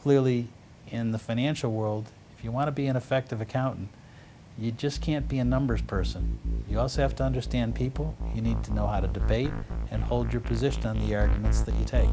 clearly in the financial world, if you want to be an effective accountant, you just can't be a numbers person. You also have to understand people. You need to know how to debate and hold your position on the arguments that you take.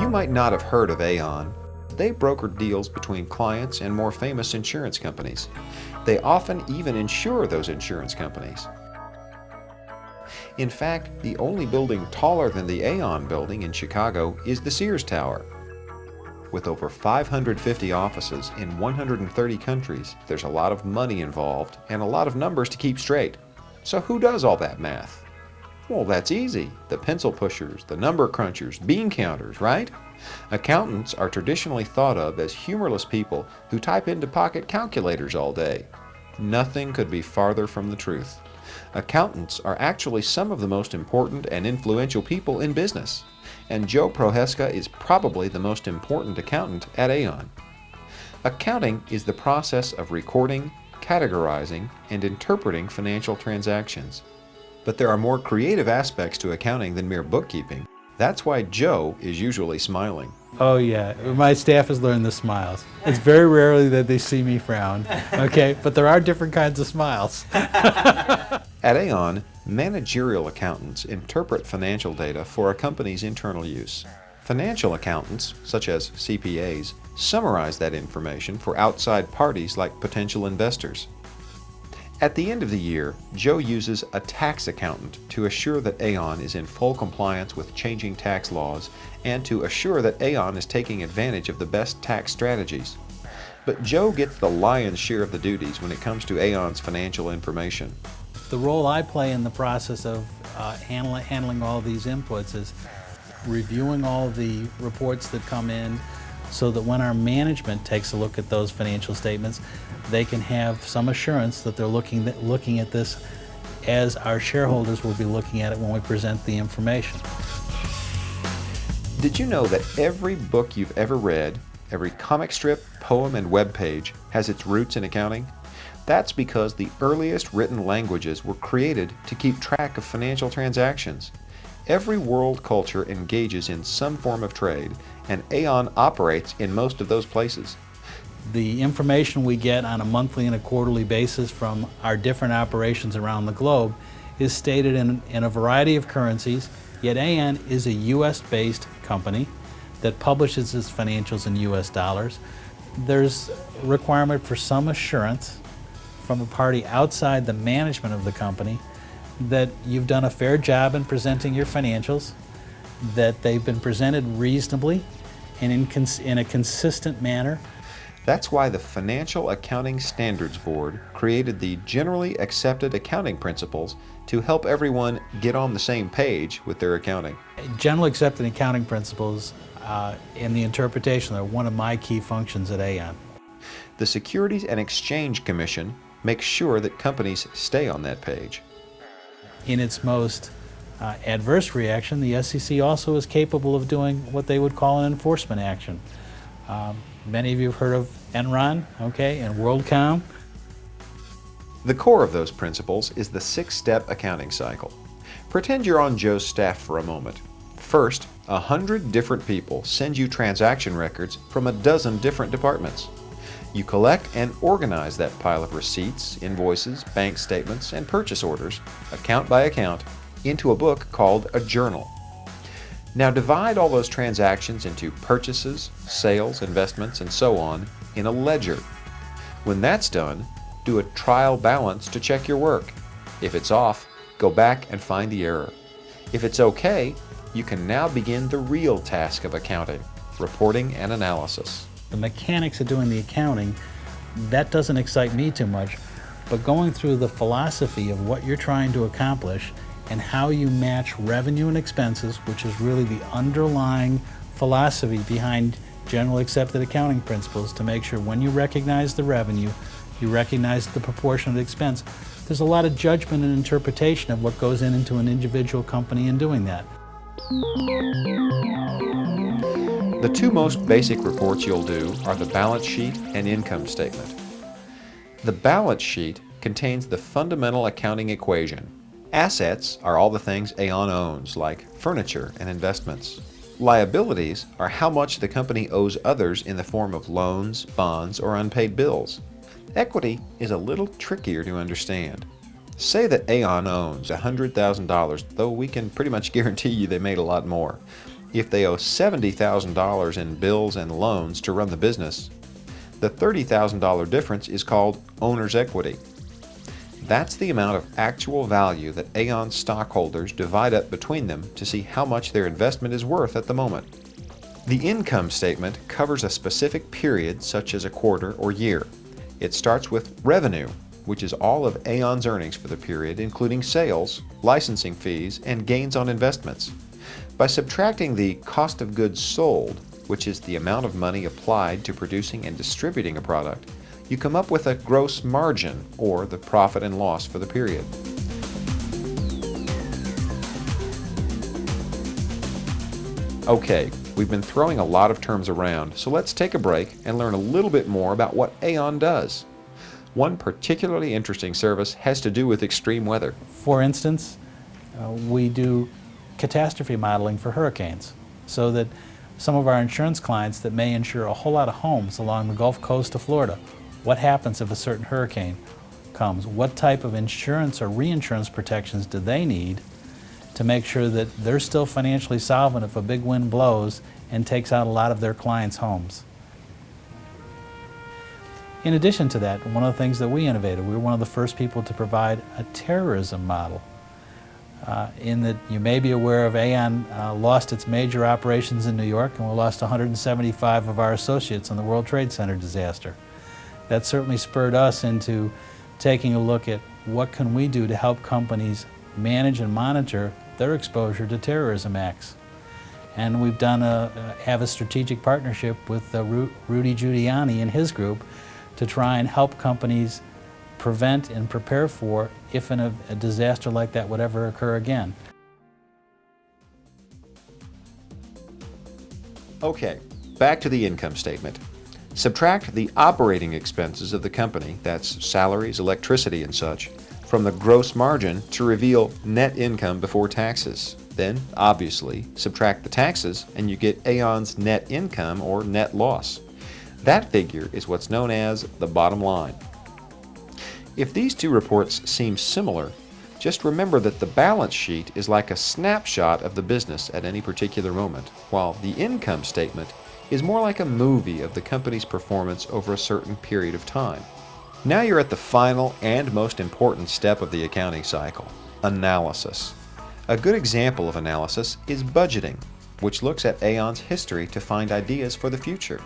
You might not have heard of AON. They broker deals between clients and more famous insurance companies. They often even insure those insurance companies. In fact, the only building taller than the AON building in Chicago is the Sears Tower. With over 550 offices in 130 countries, there's a lot of money involved and a lot of numbers to keep straight. So who does all that math? Well, that's easy. The pencil pushers, the number crunchers, bean counters, right? Accountants are traditionally thought of as humorless people who type into pocket calculators all day. Nothing could be farther from the truth. Accountants are actually some of the most important and influential people in business, and Joe Procaska is probably the most important accountant at AON. Accounting is the process of recording, categorizing, and interpreting financial transactions. But there are more creative aspects to accounting than mere bookkeeping. That's why Joe is usually smiling. Oh yeah, my staff has learned the smiles. It's very rarely that they see me frown, okay? But there are different kinds of smiles. At AON, managerial accountants interpret financial data for a company's internal use. Financial accountants, such as CPAs, summarize that information for outside parties like potential investors. At the end of the year, Joe uses a tax accountant to assure that AON is in full compliance with changing tax laws and to assure that AON is taking advantage of the best tax strategies. But Joe gets the lion's share of the duties when it comes to AON's financial information. The role I play in the process of handling all these inputs is reviewing all the reports that come in so that when our management takes a look at those financial statements, they can have some assurance that they're looking at this as our shareholders will be looking at it when we present the information. Did you know that every book you've ever read, every comic strip, poem, and web page has its roots in accounting? That's because the earliest written languages were created to keep track of financial transactions. Every world culture engages in some form of trade, and AON operates in most of those places. The information we get on a monthly and a quarterly basis from our different operations around the globe is stated in a variety of currencies, yet AON is a US-based company that publishes its financials in US dollars. There's a requirement for some assurance from a party outside the management of the company that you've done a fair job in presenting your financials, that they've been presented reasonably and in a consistent manner. That's why the Financial Accounting Standards Board created the Generally Accepted Accounting Principles to help everyone get on the same page with their accounting. Generally accepted accounting principles in the interpretation are one of my key functions at AON. The Securities and Exchange Commission makes sure that companies stay on that page. In its most adverse reaction, the SEC also is capable of doing what they would call an enforcement action. Many of you have heard of Enron, okay, and WorldCom. The core of those principles is the 6-step accounting cycle. Pretend you're on Joe's staff for a moment. First, 100 different people send you transaction records from a dozen different departments. You collect and organize that pile of receipts, invoices, bank statements, and purchase orders, account by account, into a book called a journal. Now divide all those transactions into purchases, sales, investments, and so on in a ledger. When that's done, do a trial balance to check your work. If it's off, go back and find the error. If it's okay, you can now begin the real task of accounting, reporting and analysis. The mechanics of doing the accounting, that doesn't excite me too much, but going through the philosophy of what you're trying to accomplish and how you match revenue and expenses, which is really the underlying philosophy behind generally accepted accounting principles, to make sure when you recognize the revenue, you recognize the proportionate expense, there's a lot of judgment and interpretation of what goes into an individual company in doing that. The two most basic reports you'll do are the balance sheet and income statement. The balance sheet contains the fundamental accounting equation. Assets are all the things AON owns, like furniture and investments. Liabilities are how much the company owes others in the form of loans, bonds, or unpaid bills. Equity is a little trickier to understand. Say that AON owns $100,000, though we can pretty much guarantee you they made a lot more. If they owe $70,000 in bills and loans to run the business, the $30,000 difference is called owner's equity. That's the amount of actual value that AON stockholders divide up between them to see how much their investment is worth at the moment. The income statement covers a specific period, such as a quarter or year. It starts with revenue, which is all of AON's earnings for the period, including sales, licensing fees, and gains on investments. By subtracting the cost of goods sold, which is the amount of money applied to producing and distributing a product, you come up with a gross margin, or the profit and loss for the period. Okay, we've been throwing a lot of terms around, so let's take a break and learn a little bit more about what AON does. One particularly interesting service has to do with extreme weather. For instance, we do catastrophe modeling for hurricanes, so that some of our insurance clients that may insure a whole lot of homes along the Gulf Coast of Florida, what happens if a certain hurricane comes? What type of insurance or reinsurance protections do they need to make sure that they're still financially solvent if a big wind blows and takes out a lot of their clients' homes? In addition to that, one of the things that we innovated, we were one of the first people to provide a terrorism model. In that you may be aware of AON lost its major operations in New York, and we lost 175 of our associates in the World Trade Center disaster. That certainly spurred us into taking a look at what can we do to help companies manage and monitor their exposure to terrorism acts. And we've have a strategic partnership with Rudy Giuliani and his group to try and help companies prevent and prepare for if a disaster like that would ever occur again. Okay, back to the income statement. Subtract the operating expenses of the company, that's salaries, electricity, and such, from the gross margin to reveal net income before taxes. Then, obviously, subtract the taxes and you get AON's net income or net loss. That figure is what's known as the bottom line. If these two reports seem similar, just remember that the balance sheet is like a snapshot of the business at any particular moment, while the income statement is more like a movie of the company's performance over a certain period of time. Now you're at the final and most important step of the accounting cycle, analysis. A good example of analysis is budgeting, which looks at AON's history to find ideas for the future.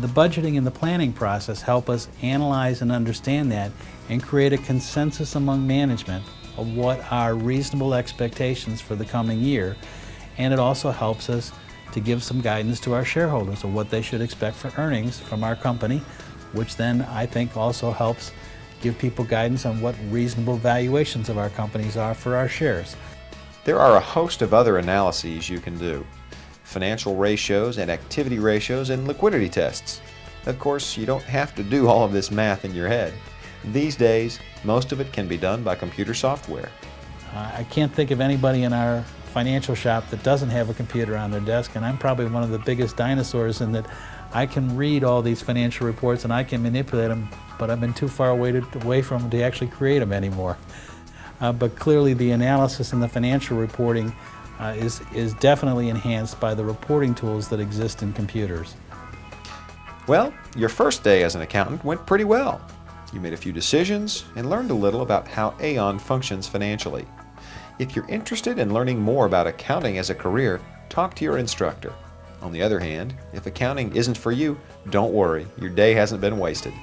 The budgeting and the planning process help us analyze and understand that and create a consensus among management of what are reasonable expectations for the coming year, and it also helps us to give some guidance to our shareholders of what they should expect for earnings from our company, which then I think also helps give people guidance on what reasonable valuations of our companies are for our shares. There are a host of other analyses you can do. Financial ratios and activity ratios and liquidity tests. Of course, you don't have to do all of this math in your head. These days, most of it can be done by computer software. I can't think of anybody in our financial shop that doesn't have a computer on their desk, and I'm probably one of the biggest dinosaurs in that I can read all these financial reports and I can manipulate them, but I've been too far away from them to actually create them anymore. But clearly the analysis and the financial reporting is definitely enhanced by the reporting tools that exist in computers. Well, your first day as an accountant went pretty well. You made a few decisions and learned a little about how AON functions financially. If you're interested in learning more about accounting as a career, talk to your instructor. On the other hand, if accounting isn't for you, don't worry, your day hasn't been wasted.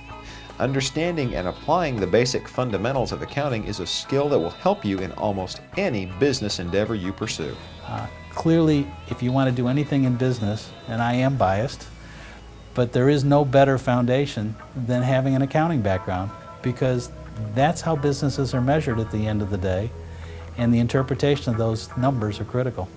Understanding and applying the basic fundamentals of accounting is a skill that will help you in almost any business endeavor you pursue. Clearly, if you want to do anything in business, and I am biased, but there is no better foundation than having an accounting background, because That's how businesses are measured at the end of the day, and the interpretation of those numbers are critical.